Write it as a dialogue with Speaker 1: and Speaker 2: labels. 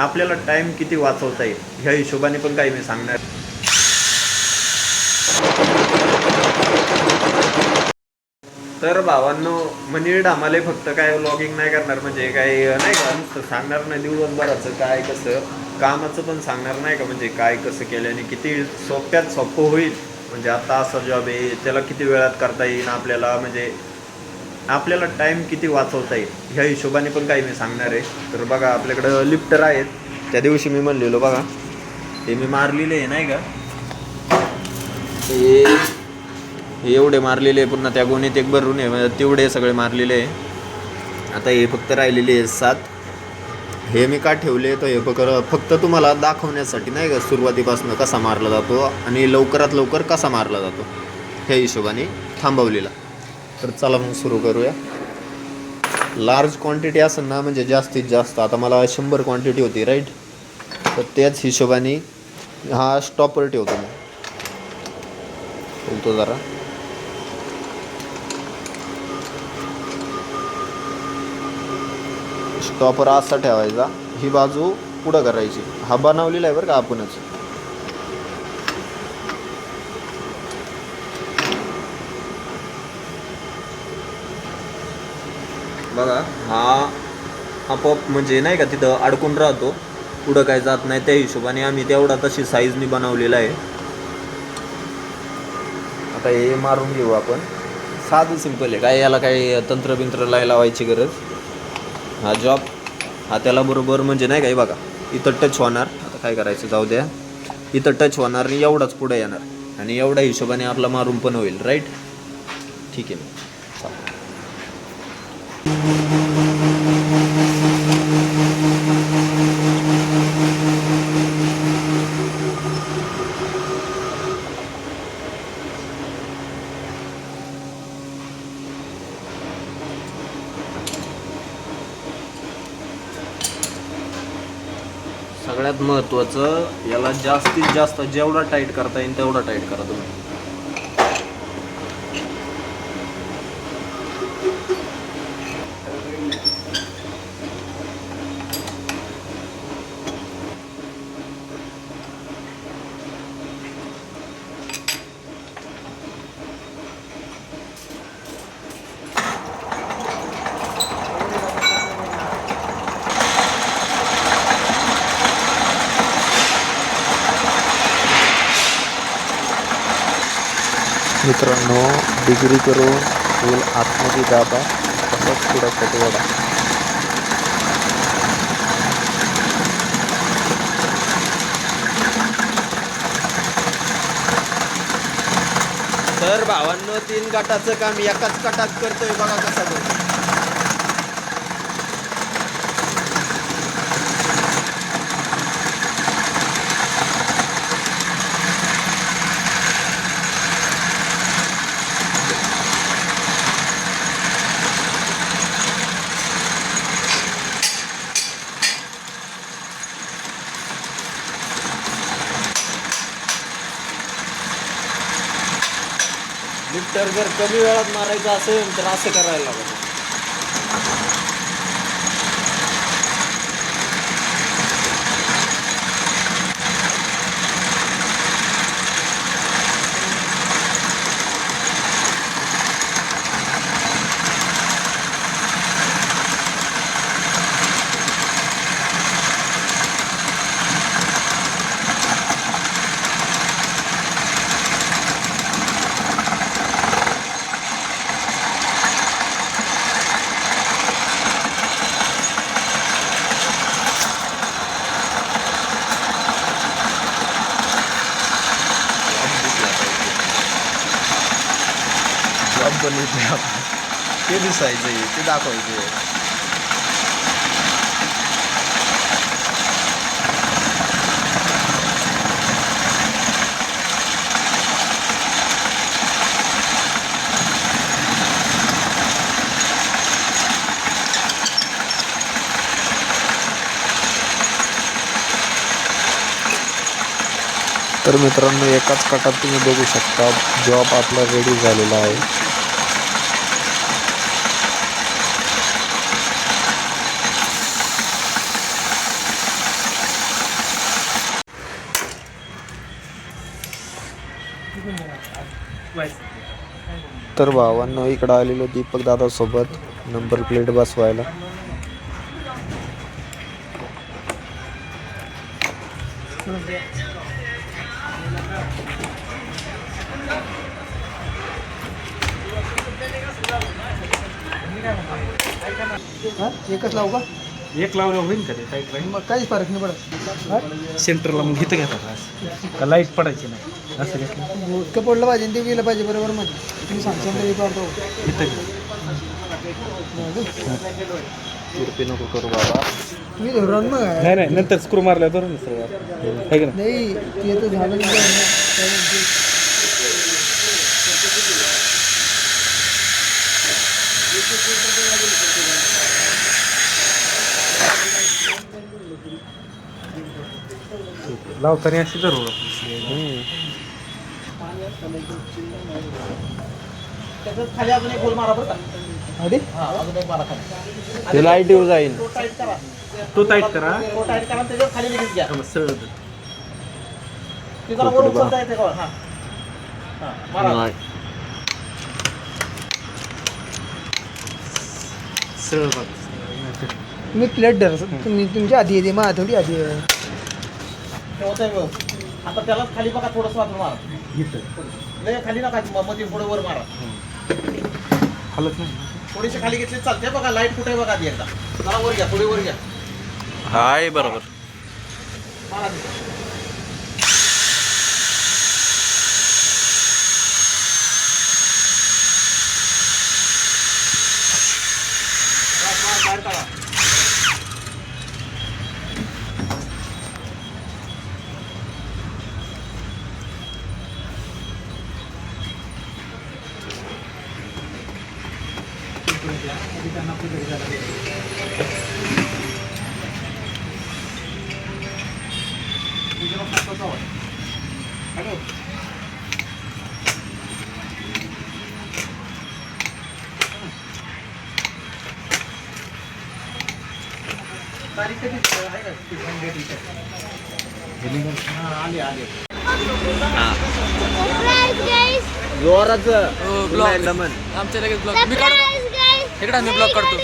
Speaker 1: आपल्याला टाईम किती वाचवता येईल ह्या हिशोबाने पण काही मी सांगणार. तर भावांनो म्हणजे आम्हाला फक्त काय व्लॉगिंग नाही करणार, म्हणजे काय नाही का नुसतं सांगणार नाही दिवसभराचं काय कसं कामाचं पण सांगणार नाही का, म्हणजे काय कसं केल्याने किती सोप्यात सोपं होईल, म्हणजे आता असा जॉब आहे त्याला किती वेळात करता येईल आपल्याला, म्हणजे आपल्याला टाईम किती वाचवता येईल ह्या हिशोबाने पण काही मी सांगणार आहे. तर बघा आपल्याकडं लिफ्टर आहेत, त्या दिवशी मी म्हणलेलो बघा ते मी मारलेले आहे नाही का, हे एवढे मारलेले आहे, पुन्हा त्या गोणीत एक भरून आहे, म्हणजे तेवढे सगळे मारलेले आहे. आता हे फक्त राहिलेले आहे 7. हे मी का ठेवले तर हे फक्त तुम्हाला दाखवण्यासाठी नाही का, सुरुवातीपासून कसा मारला जातो आणि लवकरात लवकर कसा मारला जातो ह्या हिशोबाने थांबवलेला. तर चला मग सुरू करूया. लार्ज क्वांटिटी असेल ना, म्हणजे जास्तीत जास्त आता मला 100 क्वांटिटी होती राईट, तर त्याच हिशोबाने हा स्टॉपर ठेवतो मी, बोलतो जरा स्टॉपर असा ठेवायचा, ही बाजू पुढं करायची, हा बनवलेला आहे बरं का आपणच. बघा हा आपोआप म्हणजे नाही का तिथं अडकून राहतो, पुढं काय जात नाही, त्या हिशोबाने आम्ही तेवढा तशी साईजनी बनवलेला आहे. आता हे मारून घेऊ आपण, साधं सिंपल आहे, काय याला काही तंत्रबिंत्र लावायची गरज. हा जॉब हा त्याला बरोबर म्हणजे नाही काही बघा इथं टच होणार, आता काय करायचं जाऊ द्या, इथं टच होणार नाही, एवढाच पुढे येणार आणि एवढ्या हिशोबाने आपला मारून पण होईल राईट. ठीक आहे सगळ्यात महत्त्वाचं याला जास्तीत जास्त जेवढा टाईट करता येईल तेवढा टाईट करा तुम्ही. मित्रांनो डिग्री करून फुल आतमध्ये दाबा, तसंच पुढं कटवडा. तर भावांनो 3 गटाचं काम एकाच गटात करतोय बघा कसं करतो. लिफ्टर जर कमी वेळात मारायचं असेल तर असं करायला लागतं. जॉब बनवते आपण, ते दिसायचं आहे, ते दाखवायचं आहे. तर मित्रांनो एकाच कटात तुम्ही बघू शकता जॉब आपला रेडी झालेला आहे. तर भावांनो इकडं आलेलो दीपक दादा सोबत नंबर प्लेट बसवायला.
Speaker 2: एकच लावू का?
Speaker 3: एक लावलं होईल का ते टाईट राहील
Speaker 2: मग काहीच फरक नाही पडत.
Speaker 3: सेंटरला मग इथं घेतात का लाईट पडायची नाही असं घेतलं
Speaker 2: इतकं पडलं पाहिजे आणि ते गेलं पाहिजे बरोबर मध्ये. तुम्ही सांगशाल तर येतो आता.
Speaker 3: इथं घे.
Speaker 1: चिडपी नको करू बाबा.
Speaker 2: तुम्ही धरून मग आहे.
Speaker 3: नाही नाही नंतर स्क्रू मारल्यावर धरून सर आहे का नाही
Speaker 2: नाही ते तर झालं नाही.
Speaker 3: लावताना अशी धरू
Speaker 2: खाली अजून एक गोल मारा बरं का. अरे अजून एक मारा खाली.
Speaker 1: ते लाईट येऊ जाईल.
Speaker 2: तो टाईट करा.
Speaker 3: तो टाईट करा
Speaker 2: तो टाईट करा त्याच्यावर खाली लगेच घ्या.
Speaker 3: सरळ
Speaker 2: ते जरा वर उचलता येते का? हां हां मारा.
Speaker 1: नाही.
Speaker 3: सरळ बघ
Speaker 2: तुम्ही प्लेट धर. तुम्ही तुमच्या आधी येते मग थोडी आधी आहे. होत आहे आता त्याला खाली बघा थोडंसं वाजून मारा. नाही खाली नका मध्ये थोडं वर मारा.
Speaker 3: हलत नाही
Speaker 2: थोडीशी खाली घेतली चालते बघा. लाईट कुठे बघा आधी एकदा. जरा वर घ्या थोडी वर घ्या.
Speaker 1: हाय बरोबर.
Speaker 2: मारा बाहेर काढा.
Speaker 1: जोराचं
Speaker 4: आमच्या लगेच ब्लॉग मी काढतो इकडे मी ब्लॉग काढतो